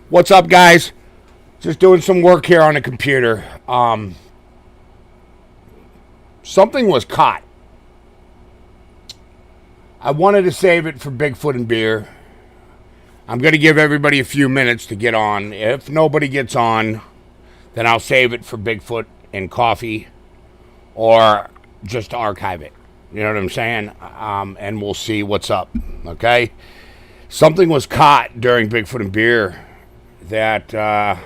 What's up, guys? Just doing some work here on the computer. Something was caught. I wanted to save it for Bigfoot and beer. I'm going to give everybody a few minutes to get on. If nobody gets on, then I'll save it for Bigfoot and coffee, or just archive it. You know what I'm saying? And we'll see what's up. Okay? Something was caught during Bigfoot and beer that I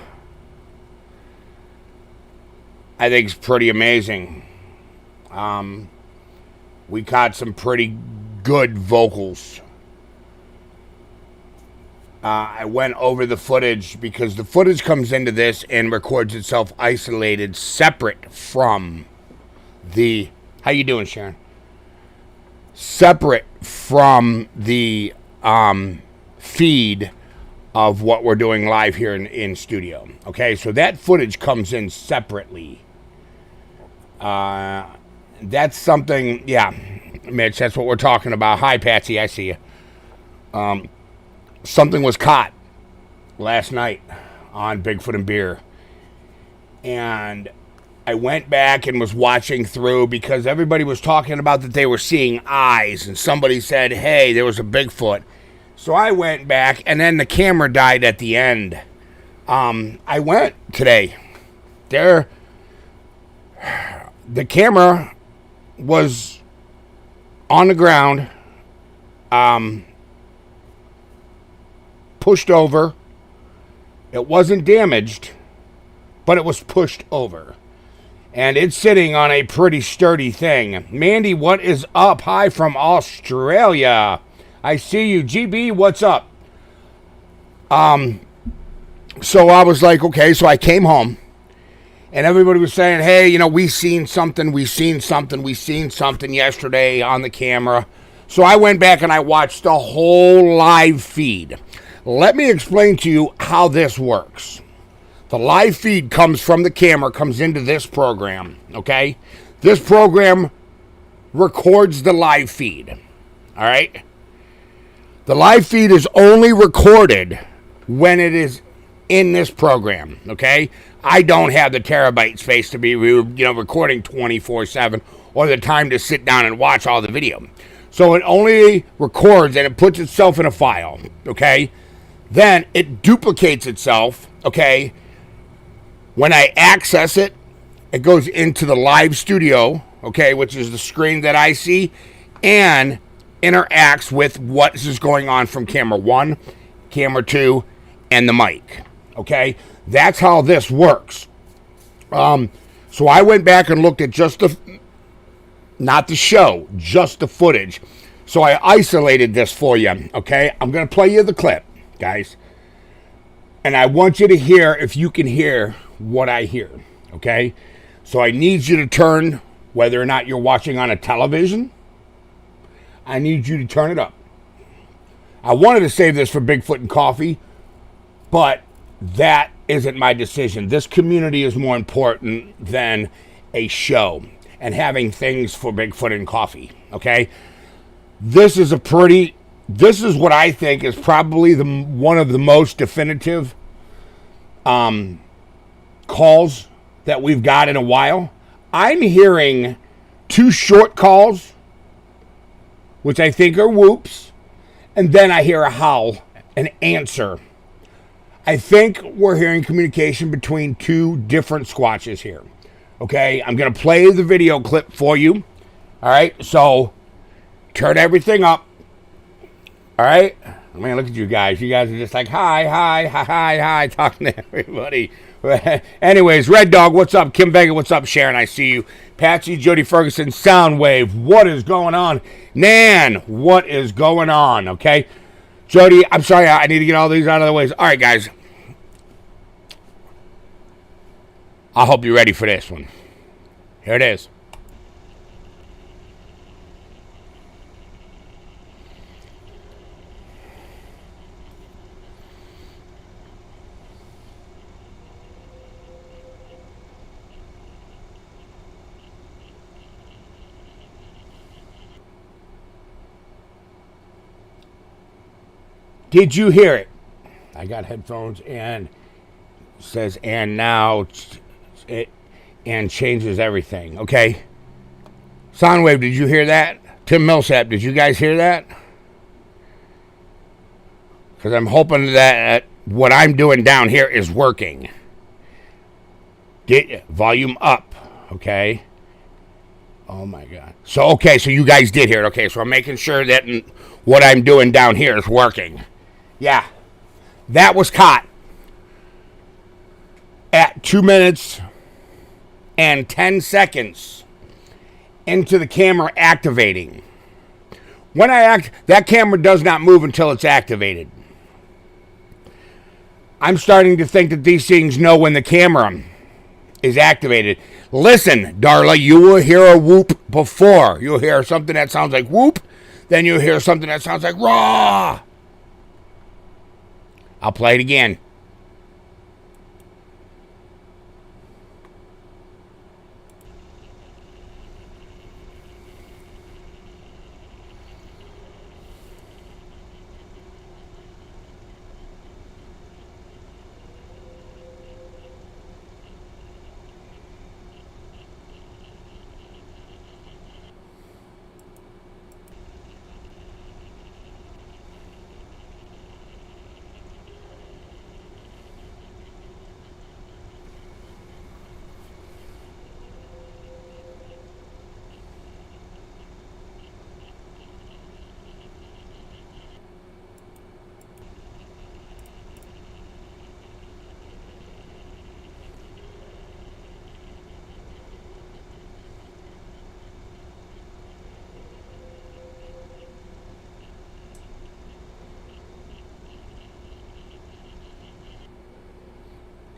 think is pretty amazing. We caught some pretty good vocals. I went over the footage because the footage comes into this and records itself isolated, separate from the... How you doing, Sharon? Separate from the feed of what we're doing live here in studio. Okay, so that footage comes in separately. That's something, yeah, Mitch, that's what we're talking about. Hi, Patsy, I see you. Something was caught last night on Bigfoot and Beer. And I went back and was watching through because everybody was talking about that they were seeing eyes. And somebody said, hey, there was a Bigfoot. So I went back, and then the camera died at the end. I went today. The camera was on the ground, pushed over. It wasn't damaged, but it was pushed over. And it's sitting on a pretty sturdy thing. Mandy, what is up? Hi from Australia. I see you. GB, what's up? So I was like, okay, so I came home. And everybody was saying, hey, you know, we seen something yesterday on the camera. So I went back and I watched the whole live feed. Let me explain to you how this works. The live feed comes from the camera, comes into this program, okay? This program records the live feed, all right? The live feed is only recorded when it is in this program, okay? I don't have the terabyte space to be, recording 24/7 or the time to sit down and watch all the video. So it only records and it puts itself in a file, okay? Then it duplicates itself, okay? When I access it, it goes into the live studio, okay, which is the screen that I see, and interacts with what is going on from camera 1, camera 2, and the mic, okay? That's how this works. So I went back and looked at just not the show, just the footage. So I isolated this for you, okay? I'm going to play you the clip, guys. And I want you to hear if you can hear what I hear, okay? So I need you to turn, whether or not you're watching on a television, I need you to turn it up. I wanted to save this for Bigfoot and Coffee, but that isn't my decision. This community is more important than a show and having things for Bigfoot and Coffee, okay? This is what I think is probably one of the most definitive calls that we've got in a while. I'm hearing 2 short calls, which I think are whoops, and then I hear a howl, an answer. I think we're hearing communication between 2 different squatches here. Okay, I'm going to play the video clip for you. All right, so turn everything up. All right, man, look at you guys. You guys are just like, hi, talking to everybody. Anyways, Red Dog, what's up? Kim Vega, what's up? Sharon, I see you. Patsy, Jody Ferguson, Soundwave, what is going on? Nan, what is going on? Okay, Jody, I'm sorry, I need to get all these out of the way. All right, guys. I hope you're ready for this one. Here it is. Did you hear it? I got headphones and says, and now it and changes everything. Okay. Soundwave, did you hear that? Tim Millsap, did you guys hear that? Because I'm hoping that what I'm doing down here is working. Get volume up. Okay. Oh my God. So, okay, so you guys did hear it. Okay, so I'm making sure that what I'm doing down here is working. Yeah. That was caught at 2 minutes and 10 seconds into the camera activating. When I act, that camera does not move until it's activated. I'm starting to think that these things know when the camera is activated. Listen, Darla, you will hear a whoop before. You'll hear something that sounds like whoop. Then you'll hear something that sounds like raw. I'll play it again.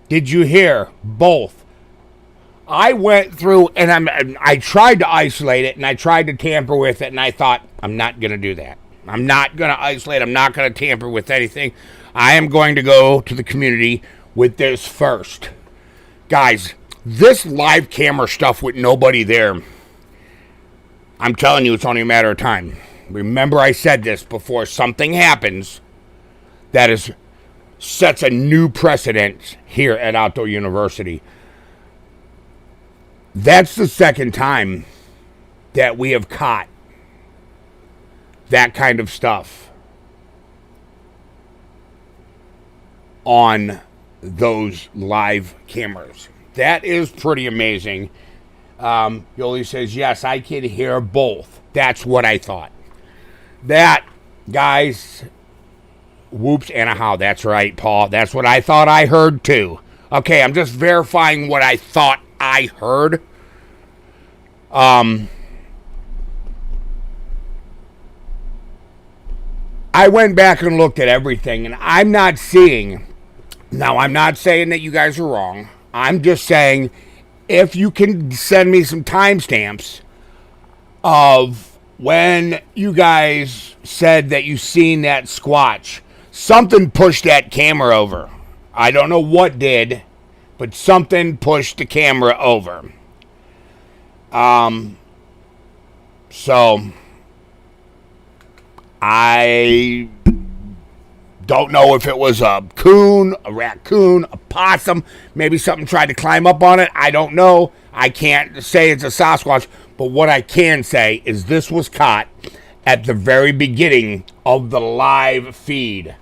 Did you hear both? I went through and I tried to isolate it and I tried to tamper with it and I thought, I'm not going to do that. I'm not going to isolate. I'm not going to tamper with anything. I am going to go to the community with this first. Guys, this live camera stuff with nobody there, I'm telling you, it's only a matter of time. Remember I said this before. Something happens that sets a new precedent here at Outdoor University. That's the second time that we have caught that kind of stuff on those live cameras. That is pretty amazing. Yoli says, yes, I can hear both. That's what I thought. That, guys, whoops and a how. That's right, Paul. That's what I thought I heard, too. Okay, I'm just verifying what I thought I heard. I went back and looked at everything, and I'm not seeing... Now, I'm not saying that you guys are wrong. I'm just saying, if you can send me some timestamps of when you guys said that you seen that squatch, something pushed that camera over. I don't know what did, but something pushed the camera over. So I don't know if it was a coon, a raccoon, a possum, maybe something tried to climb up on it. I don't know. I can't say it's a Sasquatch, but what I can say is this was caught at the very beginning of the live feed.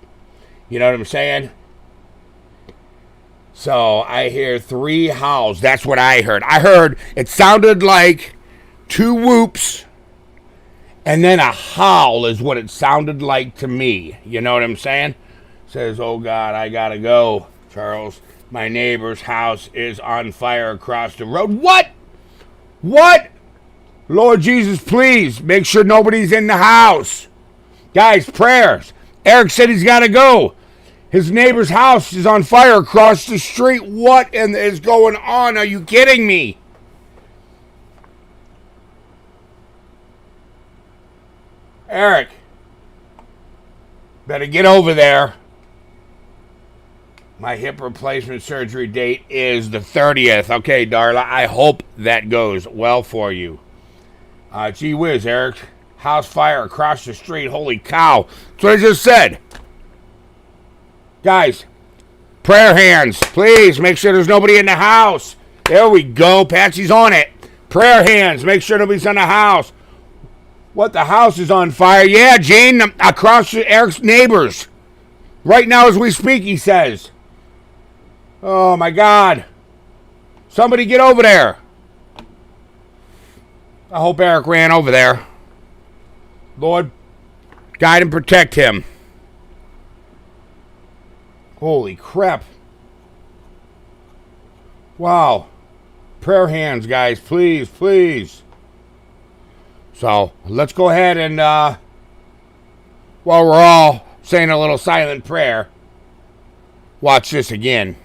You know what I'm saying? So I hear 3 howls. That's what I heard. I heard it sounded like 2 whoops and then a howl is what it sounded like to me. You know what I'm saying? Says, oh God, I gotta go, Charles. My neighbor's house is on fire across the road. What? What? Lord Jesus, please make sure nobody's in the house. Guys, prayers. Eric said he's gotta go. His neighbor's house is on fire across the street. What is going on? Are you kidding me? Eric, better get over there. My hip replacement surgery date is the 30th. Okay, Darla, I hope that goes well for you. Gee whiz, Eric. House fire across the street. Holy cow. That's what I just said. Guys, prayer hands. Please make sure there's nobody in the house. There we go. Patsy's on it. Prayer hands. Make sure nobody's in the house. What? The house is on fire? Yeah, Gene. Across Eric's neighbors. Right now as we speak, he says. Oh, my God. Somebody get over there. I hope Eric ran over there. Lord, guide and protect him. Holy crap. Wow. Prayer hands, guys. Please, please. So, let's go ahead and, while we're all saying a little silent prayer, watch this again.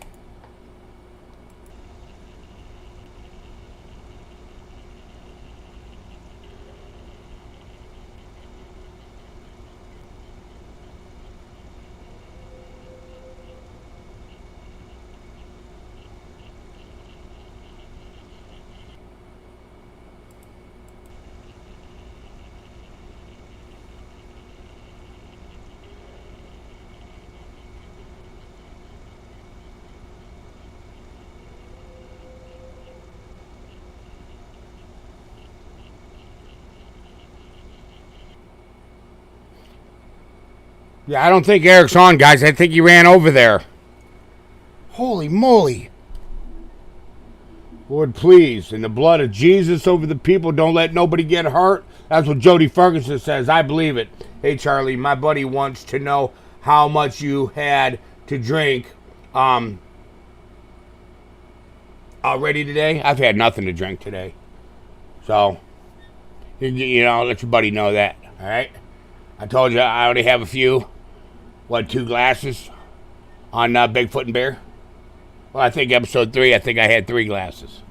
Yeah, I don't think Eric's on, guys. I think he ran over there. Holy moly. Lord, please, in the blood of Jesus over the people, don't let nobody get hurt. That's what Jody Ferguson says. I believe it. Hey, Charlie, my buddy wants to know how much you had to drink already today. I've had nothing to drink today. So, you know, let your buddy know that, all right? I told you I already have a few. 2 glasses on Bigfoot and Bear? Well, I think episode 3, I think I had 3 glasses.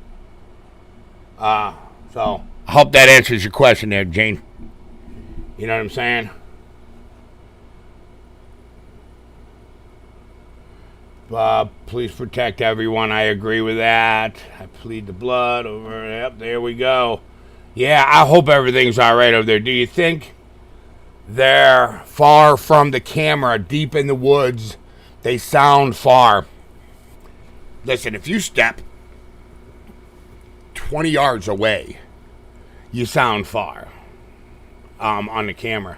So, I hope that answers your question there, Jane. You know what I'm saying? Please protect everyone. I agree with that. I plead the blood over. Yep, there we go. Yeah, I hope everything's all right over there. Do you think they're far from the camera, deep in the woods? They sound far. Listen, if you step 20 yards away, you sound far on the camera.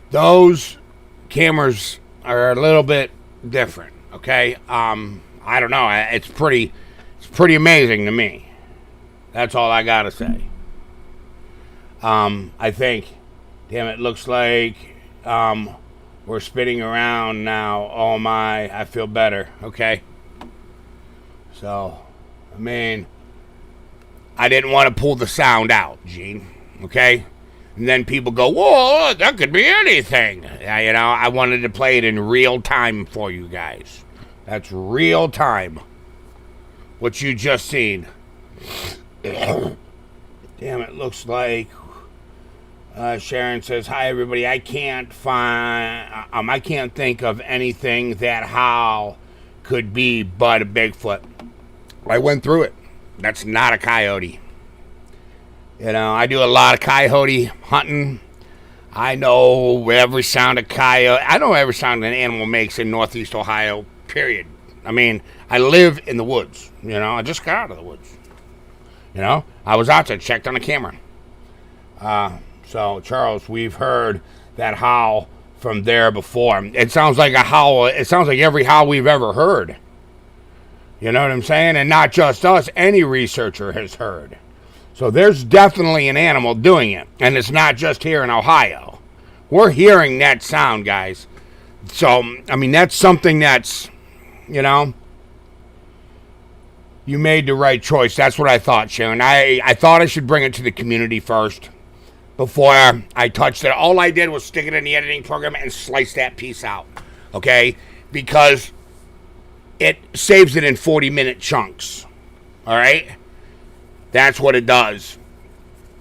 Those cameras are a little bit different, okay? I don't know. It's pretty amazing to me. That's all I gotta say. I think, damn, it looks like we're spinning around now. Oh my, I feel better. Okay. So, I mean, I didn't want to pull the sound out, Gene. Okay? And then people go, whoa, that could be anything. You know, I wanted to play it in real time for you guys. That's real time. What you just seen. Damn, it looks like Sharon says, hi everybody, I can't think of anything that how could be but a Bigfoot. I went through it. That's not a coyote. You know, I do a lot of coyote hunting. I know every sound a coyote. I know every sound an animal makes in Northeast Ohio, period. I mean, I live in the woods. You know, I just got out of the woods. You know, I was out there, checked on the camera. So, Charles, we've heard that howl from there before. It sounds like a howl. It sounds like every howl we've ever heard. You know what I'm saying? And not just us. Any researcher has heard. So there's definitely an animal doing it. And it's not just here in Ohio. We're hearing that sound, guys. So, I mean, that's something that's, you know, you made the right choice. That's what I thought, Sharon. I thought I should bring it to the community first before I touched it. All I did was stick it in the editing program and slice that piece out. Okay? Because it saves it in 40-minute chunks. All right? That's what it does.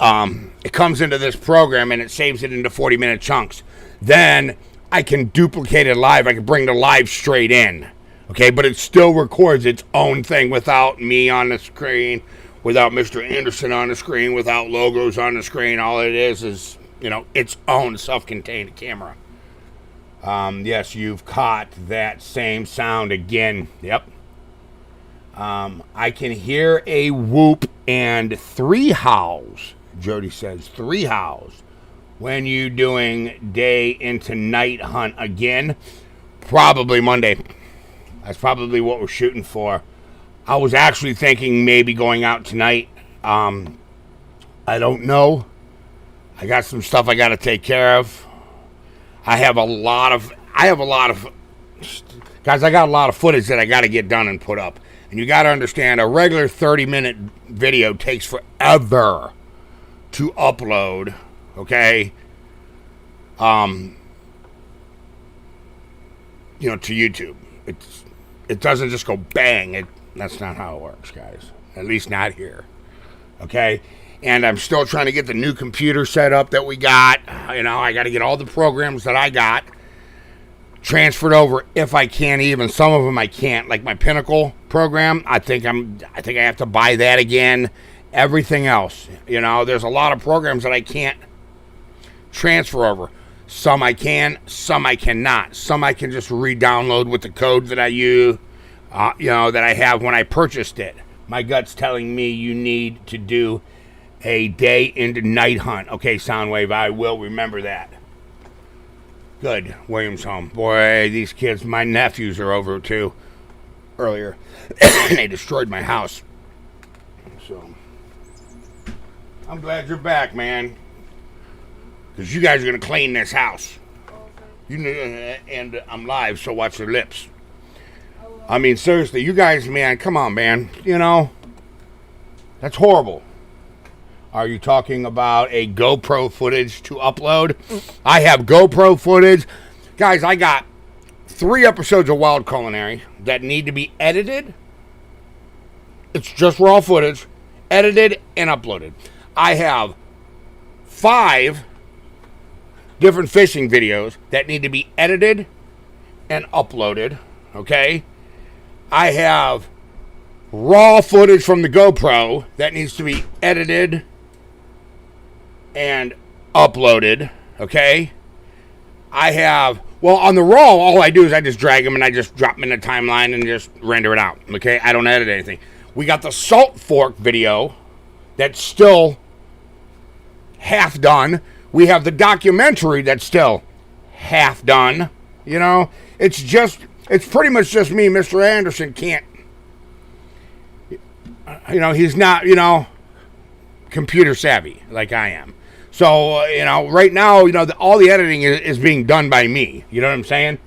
It comes into this program and it saves it into 40-minute chunks. Then I can duplicate it live. I can bring the live straight in. Okay? But it still records its own thing without me on the screen, without Mr. Anderson on the screen, without logos on the screen. All it is, you know, its own self-contained camera. Yes, you've caught that same sound again. Yep. I can hear a whoop and 3 howls. Jody says 3 howls. When you doing day into night hunt again? Probably Monday. That's probably what we're shooting for. I was actually thinking maybe going out tonight. I don't know. I got some stuff I got to take care of. I got a lot of footage that I got to get done and put up. And you got to understand, a regular 30-minute video takes forever to upload, okay? To YouTube. It doesn't just go bang. That's not how it works, guys. At least not here, okay? And I'm still trying to get the new computer set up that we got. I got to get all the programs that I got transferred over if I can. Even some of them I can't, like my Pinnacle program. I think I have to buy that again. Everything else, there's a lot of programs that I can't transfer over. Some I can, some I cannot. Some I can just re-download with the code that I use, that I have when I purchased it. My gut's telling me you need to do a day into night hunt. Okay, Soundwave, I will remember that. Good. William's home. Boy, these kids, my nephews are over too earlier. And they destroyed my house. So, I'm glad you're back, man. Because you guys are going to clean this house. And I'm live, so watch your lips. I mean, seriously, you guys, man, come on, man. That's horrible. Are you talking about a GoPro footage to upload? I have GoPro footage. Guys, I got 3 episodes of Wild Culinary that need to be edited. It's just raw footage, edited and uploaded. I have 5 different fishing videos that need to be edited and uploaded, okay? I have raw footage from the GoPro that needs to be edited and uploaded, okay? I have, on the raw, all I do is I just drag them and I just drop them in the timeline and just render it out, okay? I don't edit anything. We got the Salt Fork video that's still half done. We have the documentary that's still half done. It's pretty much just me. Mr. Anderson can't, he's not, computer savvy like I am. So, right now, all the editing is being done by me. You know what I'm saying?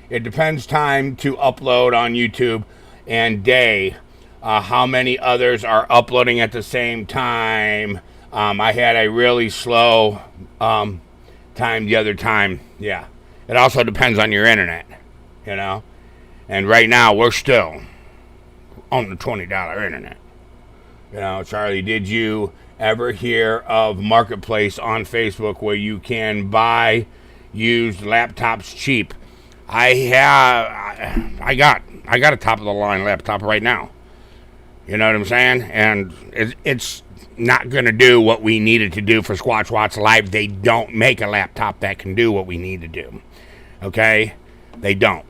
It depends time to upload on YouTube and day. How many others are uploading at the same time? I had a really slow time the other time. Yeah. It also depends on your internet, And right now, we're still on the $20 internet. Charlie, did you ever hear of Marketplace on Facebook where you can buy used laptops cheap? I got a top of the line laptop right now. You know what I'm saying? And it's not going to do what we needed to do for Squatch Watch Live. They don't make a laptop that can do what we need to do. Okay? They don't.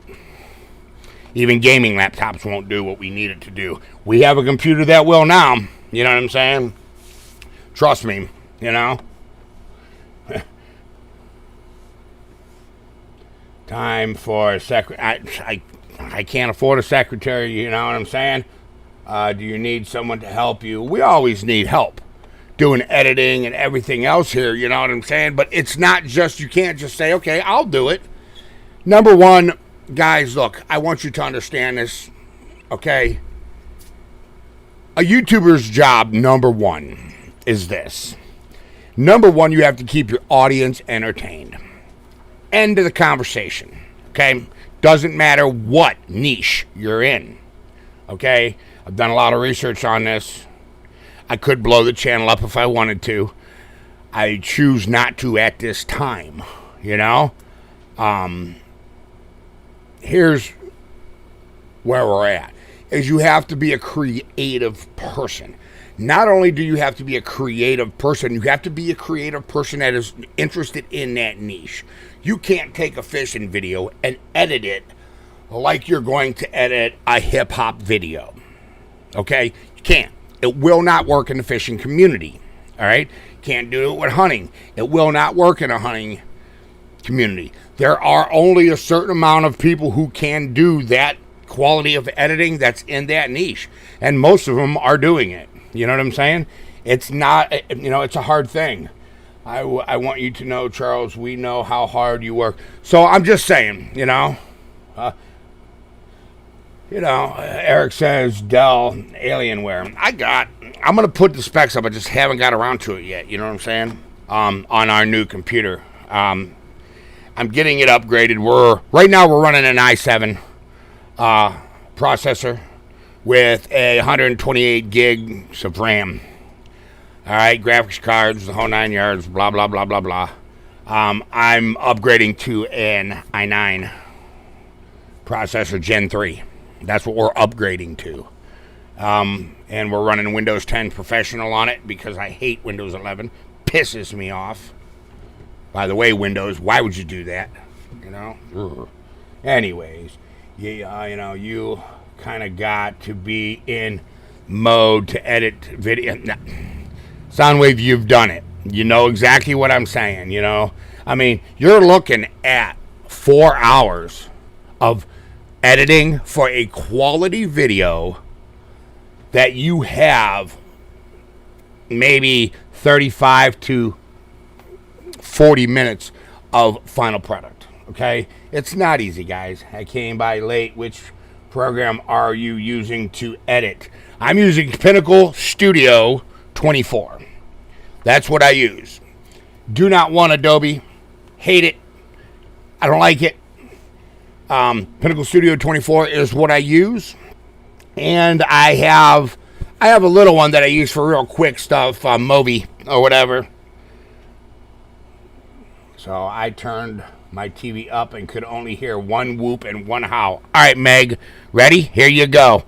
Even gaming laptops won't do what we need it to do. We have a computer that will now. You know what I'm saying? Trust me, Time for a secretary. I can't afford a secretary, you know what I'm saying? Do you need someone to help you? We always need help doing editing and everything else here, you know what I'm saying? But it's not just, you can't just say, okay, I'll do it. Number one, guys, look, I want you to understand this, okay? A YouTuber's job, number one, is this. Number one, you have to keep your audience entertained. End of the conversation, okay? Doesn't matter what niche you're in, okay? I've done a lot of research on this. I could blow the channel up if I wanted to. I choose not to at this time, Here's where we're at, is you have to be a creative person. not only do you have to be a creative person, you have to be a creative person that is interested in that niche. You can't take a fishing video and edit it like you're going to edit a hip-hop video. Okay? You can't. It will not work in the fishing community. All right? Can't do it with hunting. It will not work in a hunting community. There are only a certain amount of people who can do that quality of editing that's in that niche. And most of them are doing it. You know what I'm saying? It's not, it's a hard thing. I want you to know, Charles, we know how hard you work. So I'm just saying, Eric says Dell Alienware. I'm going to put the specs up. I just haven't got around to it yet. You know what I'm saying? On our new computer. I'm getting it upgraded. Right now we're running an i7 processor with a 128 gigs of RAM. All right, graphics cards, the whole 9 yards, blah, blah, blah, blah, blah. I'm upgrading to an i9 processor Gen 3. That's what we're upgrading to. And we're running Windows 10 Professional on it because I hate Windows 11. Pisses me off. By the way, Windows, why would you do that? Anyways, you kind of got to be in mode to edit video. Soundwave, you've done it. You know exactly what I'm saying, I mean, you're looking at 4 hours of editing for a quality video that you have maybe 35 to 40 minutes of final product, okay? It's not easy, guys. I came by late. Which program are you using to edit? I'm using Pinnacle Studio 24. That's what I use. Do not want Adobe. Hate it. I don't like it. Pinnacle Studio 24 is what I use. And I have a little one that I use for real quick stuff, Movi or whatever. So I turned my TV up and could only hear one whoop and one howl. All right, Meg, ready? Here you go.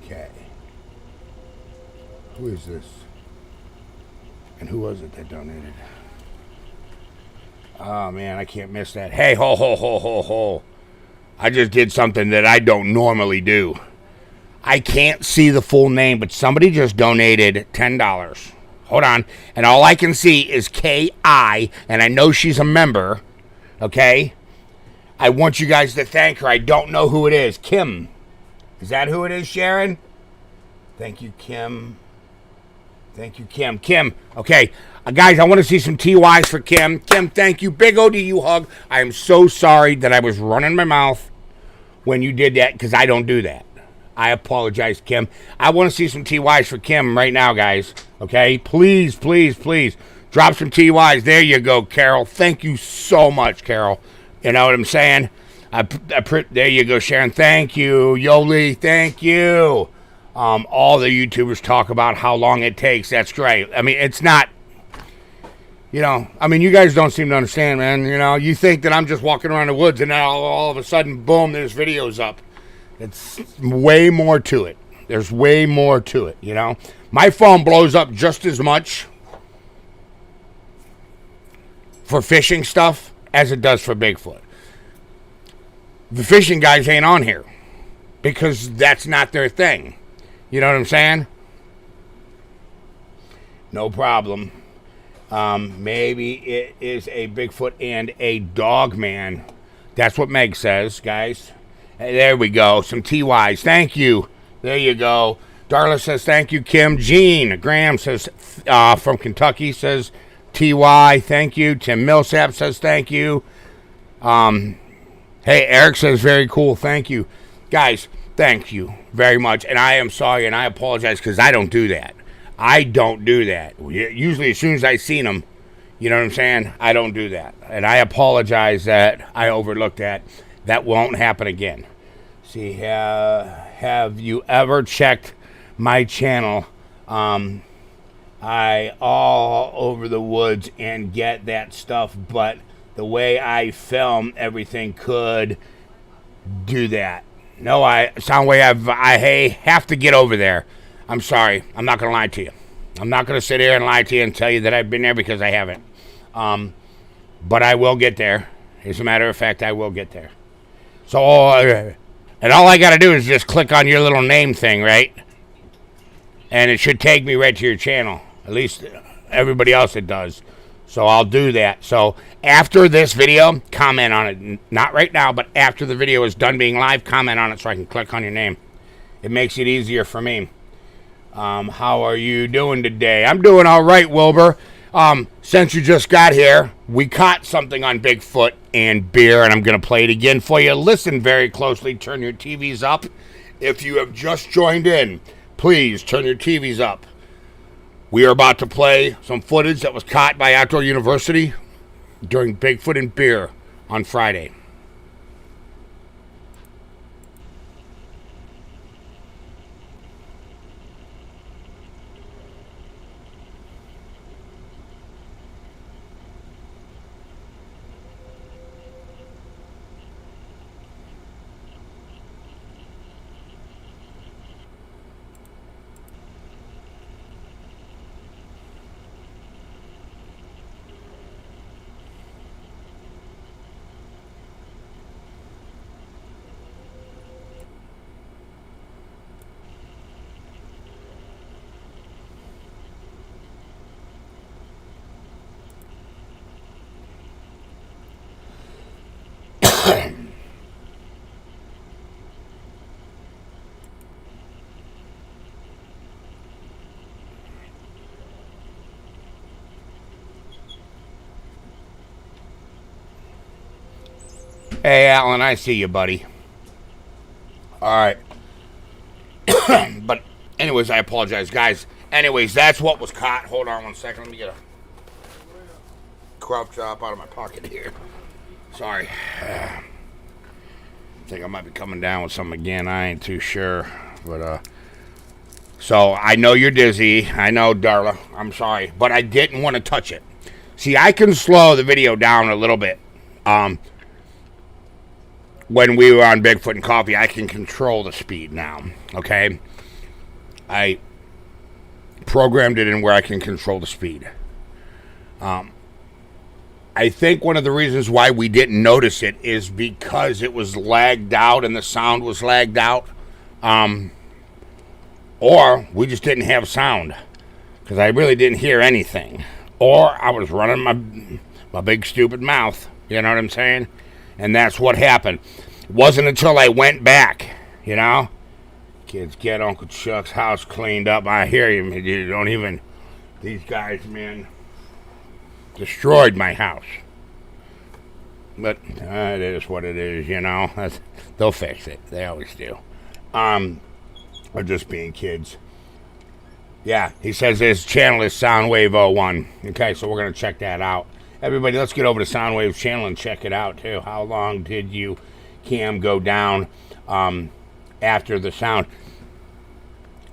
Okay. Who is this? And who was it that donated? Oh, man, I can't miss that. Hey, ho, ho, ho, ho, ho. I just did something that I don't normally do. I can't see the full name, but somebody just donated $10. Hold on. And all I can see is K.I., and I know she's a member, okay? I want you guys to thank her. I don't know who it is. Kim. Is that who it is, Sharon? Thank you, Kim. Thank you, Kim. Kim, okay. Guys, I want to see some TYs for Kim. Kim, thank you. Big O to you hug. I am so sorry that I was running my mouth when you did that, because I don't do that. I apologize, Kim. I want to see some TYs for Kim right now, guys. Okay? Please, please, please. Drop some TYs. There you go, Carol. Thank you so much, Carol. You know what I'm saying? There you go, Sharon. Thank you. Yoli, thank you. All the YouTubers talk about how long it takes. That's great. I mean, it's not, you guys don't seem to understand, man. You think that I'm just walking around the woods and now all of a sudden, boom, there's videos up. It's way more to it. There's way more to it, My phone blows up just as much for fishing stuff as it does for Bigfoot. The fishing guys ain't on here because that's not their thing. You know what I'm saying? No problem. Maybe it is a Bigfoot and a dog man. That's what Meg says, guys. Hey, there we go. Some TYs. Thank you. There you go. Darla says thank you, Kim. Jean Graham says from Kentucky says TY. Thank you. Tim Millsap says thank you. Hey, Eric says very cool. Thank you. Guys, thank you very much. And I am sorry and I apologize because I don't do that. I don't do that. Usually as soon as I seen them, you know what I'm saying? I don't do that. And I apologize that I overlooked that. That won't happen again. See, have you ever checked my channel? I I all over the woods and get that stuff, but the way I film everything could do that. No, Soundwave, I have to get over there. I'm sorry. I'm not going to lie to you. I'm not going to sit here and lie to you and tell you that I've been there because I haven't. But I will get there. As a matter of fact, I will get there. So, and all I got to do is just click on your little name thing, right? And it should take me right to your channel. At least everybody else it does. So I'll do that. So after this video, comment on it. Not right now, but after the video is done being live, comment on it so I can click on your name. It makes it easier for me. How are you doing today? I'm doing all right, Wilbur. Since you just got here, we caught something on Bigfoot and beer, and I'm going to play it again for you. Listen very closely. Turn your TVs up. If you have just joined in, please turn your TVs up. We are about to play some footage that was caught by Outdoor University during Bigfoot and beer on Friday. Hey, Alan, I see you, buddy. All right. But anyways, I apologize, guys. Anyways, that's what was caught. Hold on one second. Let me get a crop chop out of my pocket here. Sorry. I think I might be coming down with something again. I ain't too sure. But, so I know you're dizzy. I know, Darla. I'm sorry. But I didn't want to touch it. See, I can slow the video down a little bit. When we were on Bigfoot and Coffee, I can control the speed now, okay? I programmed it in where I can control the speed. I think one of the reasons why we didn't notice it is because it was lagged out and the sound was lagged out. Or we just didn't have sound because I really didn't hear anything. Or I was running my big stupid mouth, you know what I'm saying? And that's what happened. It wasn't until I went back, you know. Kids, get Uncle Chuck's house cleaned up. I hear you, man. You don't even... These guys, man, destroyed my house. But it is what it is, you know. They'll fix it. They always do. Or just being kids. Yeah, he says his channel is Soundwave01. Okay, so we're going to check that out. Everybody, let's get over to Soundwave's channel and check it out, too. How long did you cam go down after the sound?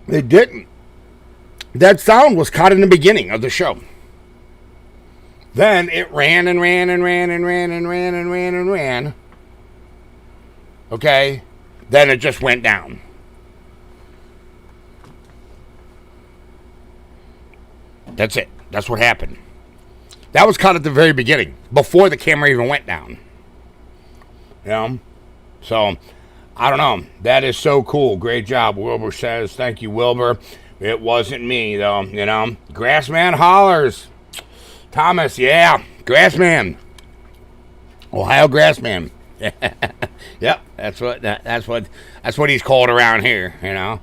It didn't. That sound was caught in the beginning of the show. Then it ran and ran and ran and ran and ran and ran and ran. Okay? Then it just went down. That's it. That's what happened. That was caught at the very beginning, before the camera even went down. You know? So, I don't know. That is so cool. Great job, Wilbur says. Thank you, Wilbur. It wasn't me, though, you know? Grassman hollers. Thomas, yeah. Grassman. Ohio Grassman. Yep, that's what he's called around here, you know?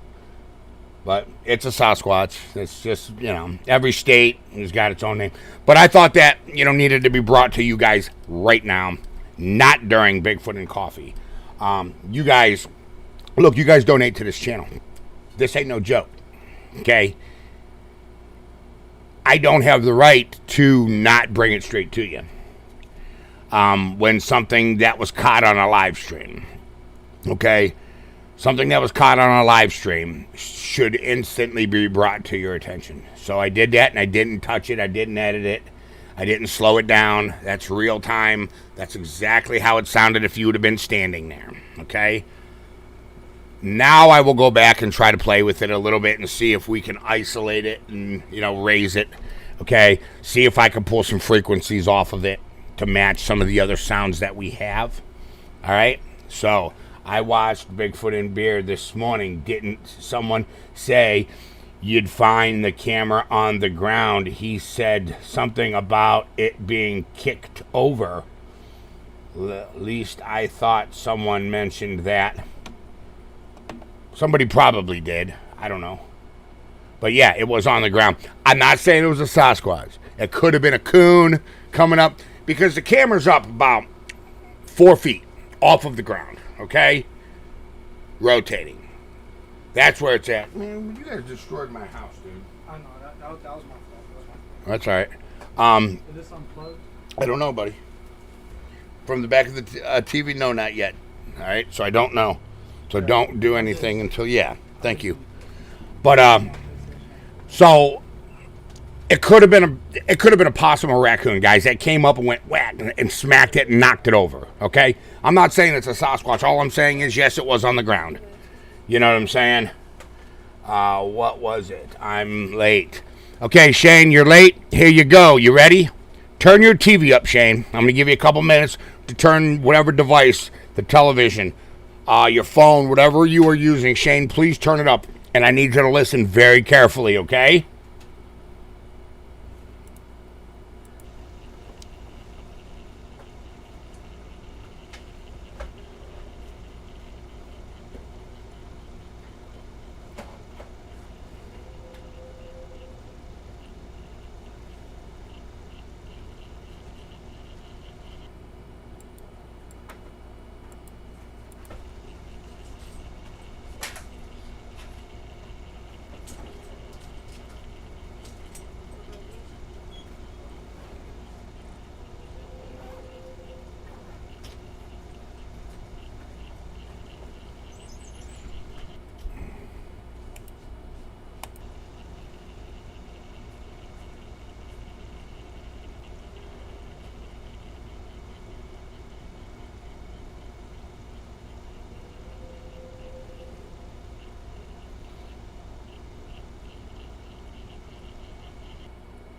But it's a Sasquatch. It's just, you know, every state has got its own name. But I thought that, you know, needed to be brought to you guys right now, not during Bigfoot and Coffee. You guys, look, you guys donate to this channel. This ain't no joke, okay? I don't have the right to not bring it straight to you when something that was caught on a live stream, okay? something that was caught on a live stream should instantly be brought to your attention. So I did that, and I didn't touch it. I didn't edit it. I didn't slow it down. That's real time. That's exactly how it sounded if you would have been standing there. Okay? Now I will go back and try to play with it a little bit and see if we can isolate it and, raise it. Okay? See if I can pull some frequencies off of it to match some of the other sounds that we have. All right? So I watched Bigfoot and Beer this morning. Didn't someone say you'd find the camera on the ground? He said something about it being kicked over. At least I thought someone mentioned that. Somebody probably did. I don't know. But yeah, it was on the ground. I'm not saying it was a Sasquatch. It could have been a coon coming up, because the camera's up about 4 feet off of the ground. Okay? Rotating. That's where it's at. Man, you guys destroyed my house, dude. I know, that was my fault. That's all right. Is this unplugged? I don't know, buddy. From the back of the TV, no, not yet. All right? So I don't know. So don't do anything until, thank you. But, so it could have been a possum or raccoon, guys, that came up and went whack and smacked it and knocked it over, okay? I'm not saying it's a Sasquatch. All I'm saying is, yes, it was on the ground. You know what I'm saying? What was it? I'm late. Okay, Shane, you're late. Here you go. You ready? Turn your TV up, Shane. I'm going to give you a couple minutes to turn whatever device, the television, your phone, whatever you are using. Shane, please turn it up. And I need you to listen very carefully, okay?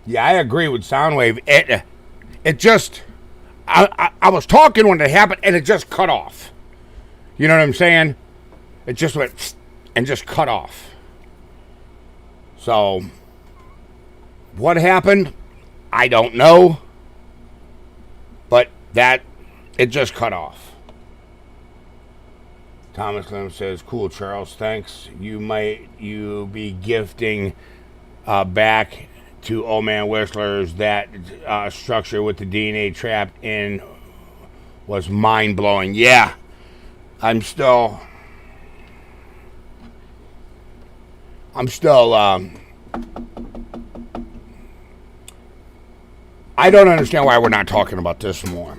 Yeah, I agree with Soundwave. It just, I was talking when it happened, and it just cut off. You know what I'm saying? It just went and just cut off. So, what happened? I don't know. But it just cut off. Thomas Lim says, cool, Charles, thanks. You be gifting back to Old Man Whistler's that structure with the DNA trapped in was mind-blowing. Yeah, I'm still I don't understand why we're not talking about this more.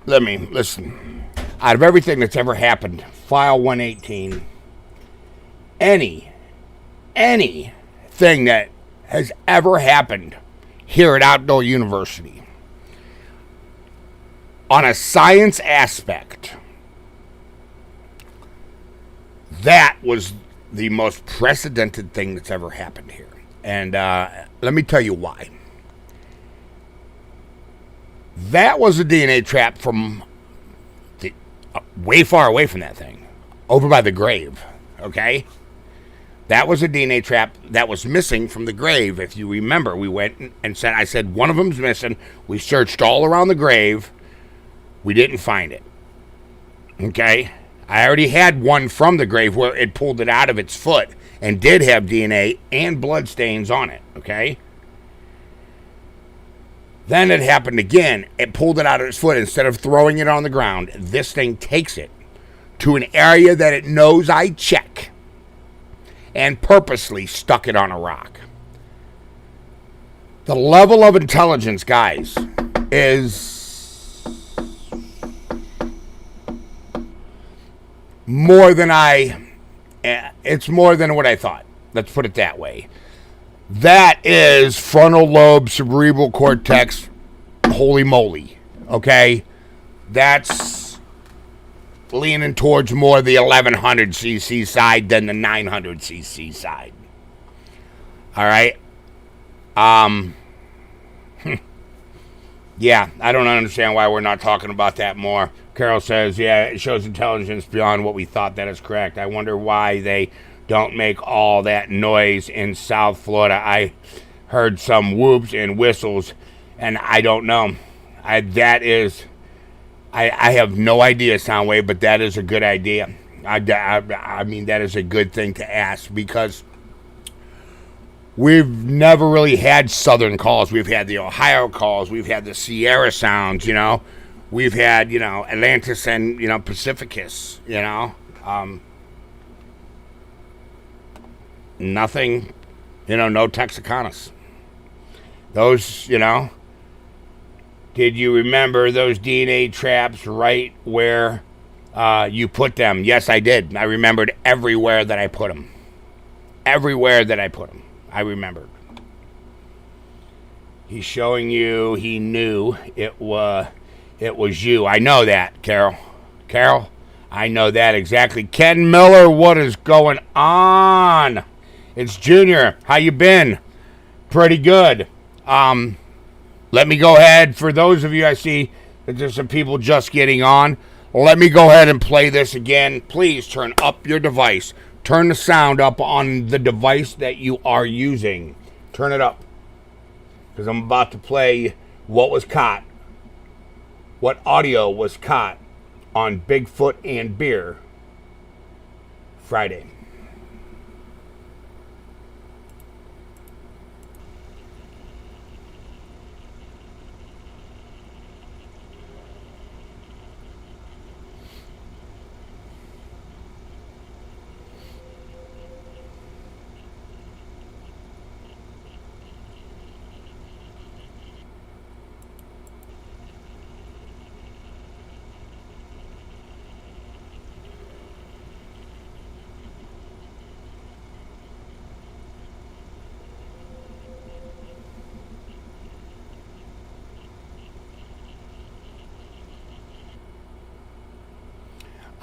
Listen. Out of everything that's ever happened, File 118, anything that has ever happened here at Outdoor University, on a science aspect, that was the most precedented thing that's ever happened here. And let me tell you why. That was a DNA trap from way far away from that thing, over by the grave, okay? That was a DNA trap that was missing from the grave. If you remember, we went and I said, one of them's missing. We searched all around the grave. We didn't find it, okay? I already had one from the grave where it pulled it out of its foot and did have DNA and blood stains on it, okay? Then it happened again. It pulled it out of its foot. Instead of throwing it on the ground, this thing takes it to an area that it knows I check and purposely stuck it on a rock. The level of intelligence, guys, is more than it's more than what I thought. Let's put it that way. That is frontal lobe, cerebral cortex, holy moly. Okay? That's leaning towards more the 1100cc side than the 900cc side. All right? Yeah, I don't understand why we're not talking about that more. Carol says, yeah, it shows intelligence beyond what we thought. That is correct. I wonder why they don't make all that noise in South Florida. I heard some whoops and whistles, and I don't know. I have no idea, Soundwave, but that is a good idea. I mean, that is a good thing to ask, because we've never really had southern calls. We've had the Ohio calls. We've had the Sierra sounds, you know. We've had, you know, Atlantis and, you know, Pacificus, you know. Nothing, you know, no Texacanas. Those, you know. Did you remember those DNA traps right where you put them? Yes, I did. I remembered everywhere that I put them. Everywhere that I put them. I remembered. He's showing you he knew it was you. I know that, Carol. Carol, I know that exactly. Ken Miller, what is going on? It's Junior. How you been? Pretty good. Let me go ahead. For those of you, I see that there's some people just getting on. Let me go ahead and play this again. Please turn up your device. Turn the sound up on the device that you are using. Turn it up. Because I'm about to play what was caught. What audio was caught on Bigfoot and Beer Friday.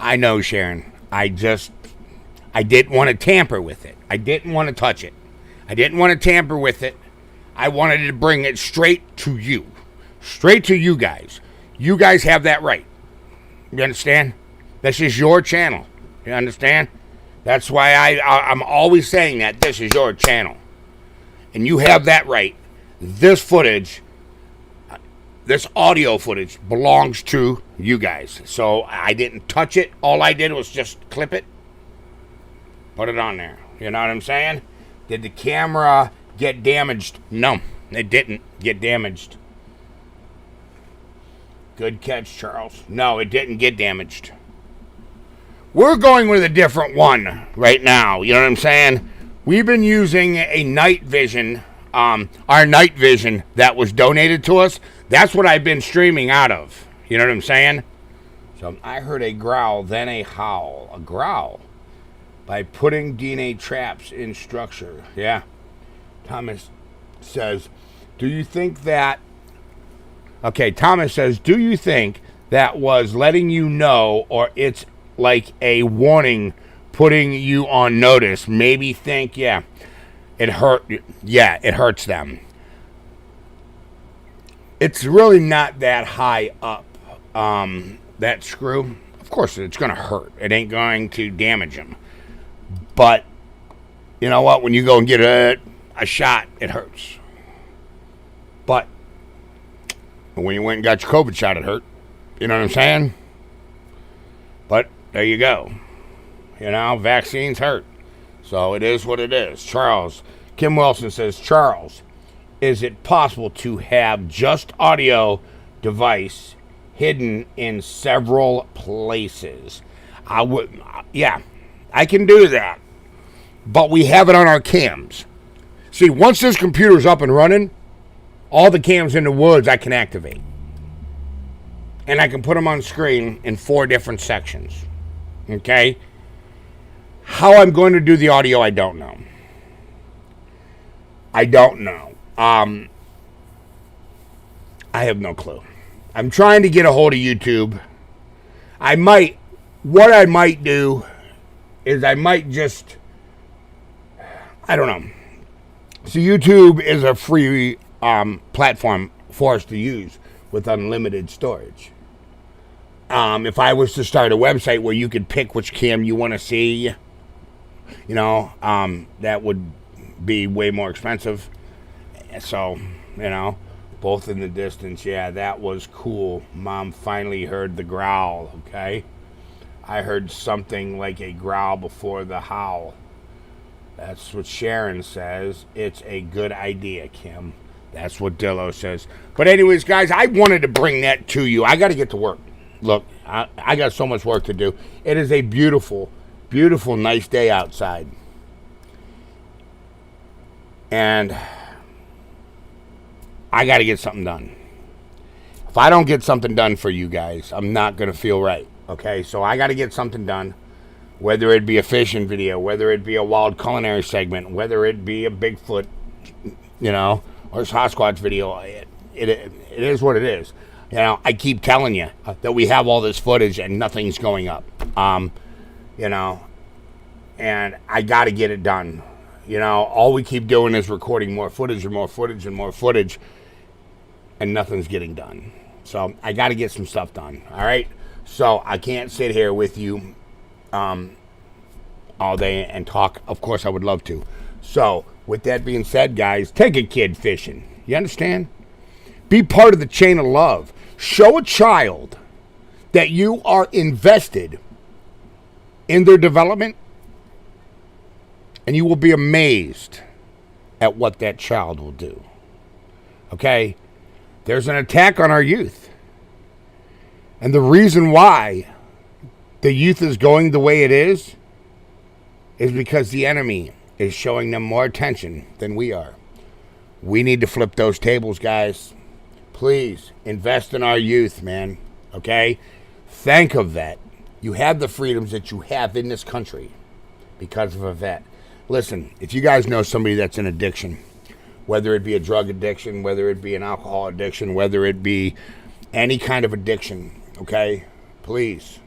I know, Sharon. I didn't want to tamper with it. I didn't want to touch it. I didn't want to tamper with it. I wanted to bring it straight to you. Straight to you guys. You guys have that right. You understand? This is your channel. You understand? That's why I'm always saying that this is your channel. And you have that right. This footage, this audio footage belongs to you guys. So I didn't touch it. All I did was just clip it, put it on there. You know what I'm saying? Did the camera get damaged? No, it didn't get damaged. Good catch, Charles. No, it didn't get damaged. We're going with a different one right now. You know what I'm saying? We've been using a night vision, our night vision that was donated to us. That's what I've been streaming out of. You know what I'm saying? So I heard a growl, then a howl. A growl by putting DNA traps in structure. Yeah. Thomas says, do you think that... Okay, Thomas says, do you think that was letting you know, or it's like a warning putting you on notice? Maybe think, yeah, it hurt. Yeah, it hurts them. It's really not that high up, that screw. Of course, it's going to hurt. It ain't going to damage them. But, you know what? When you go and get a shot, it hurts. But when you went and got your COVID shot, it hurt. You know what I'm saying? But there you go. You know, vaccines hurt. So it is what it is. Charles, Kim Wilson says, Charles, is it possible to have just audio device hidden in several places? Yeah, I can do that. But we have it on our cams. See, once this computer's up and running, all the cams in the woods I can activate. And I can put them on screen in 4 different sections. Okay? How I'm going to do the audio, I don't know. I don't know. I have no clue. I'm trying to get a hold of YouTube. What I might do is I might just, I don't know. So YouTube is a free platform for us to use with unlimited storage. If I was to start a website where you could pick which cam you want to see, that would be way more expensive. So, both in the distance. Yeah, that was cool. Mom finally heard the growl, okay? I heard something like a growl before the howl. That's what Sharon says. It's a good idea, Kim. That's what Dillo says. But anyways, guys, I wanted to bring that to you. I got to get to work. Look, I got so much work to do. It is a beautiful, beautiful, nice day outside. And I got to get something done. If I don't get something done for you guys, I'm not going to feel right. Okay, so I got to get something done. Whether it be a fishing video, whether it be a wild culinary segment, whether it be a Bigfoot, or Sasquatch video, it is what it is. I keep telling you that we have all this footage and nothing's going up. And I got to get it done. All we keep doing is recording more footage and more footage and more footage, and nothing's getting done. So I got to get some stuff done. All right. So I can't sit here with you all day and talk. Of course, I would love to. So with that being said, guys, take a kid fishing. You understand? Be part of the chain of love. Show a child that you are invested in their development, and you will be amazed at what that child will do. Okay? There's an attack on our youth. And the reason why the youth is going the way it is because the enemy is showing them more attention than we are. We need to flip those tables, guys. Please invest in our youth, man. Okay? Think of that. You have the freedoms that you have in this country because of a vet. Listen, if you guys know somebody that's in addiction, whether it be a drug addiction, whether it be an alcohol addiction, whether it be any kind of addiction, okay? Please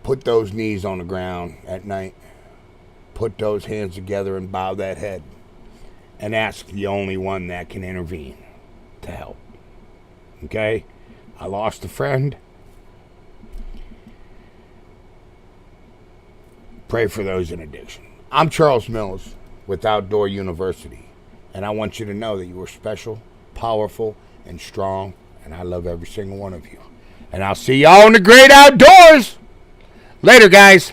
put those knees on the ground at night. Put those hands together and bow that head. And ask the only one that can intervene to help. Okay? I lost a friend. Pray for those in addiction. I'm Charles Mills with Outdoor University. And I want you to know that you are special, powerful, and strong. And I love every single one of you. And I'll see y'all in the great outdoors. Later, guys.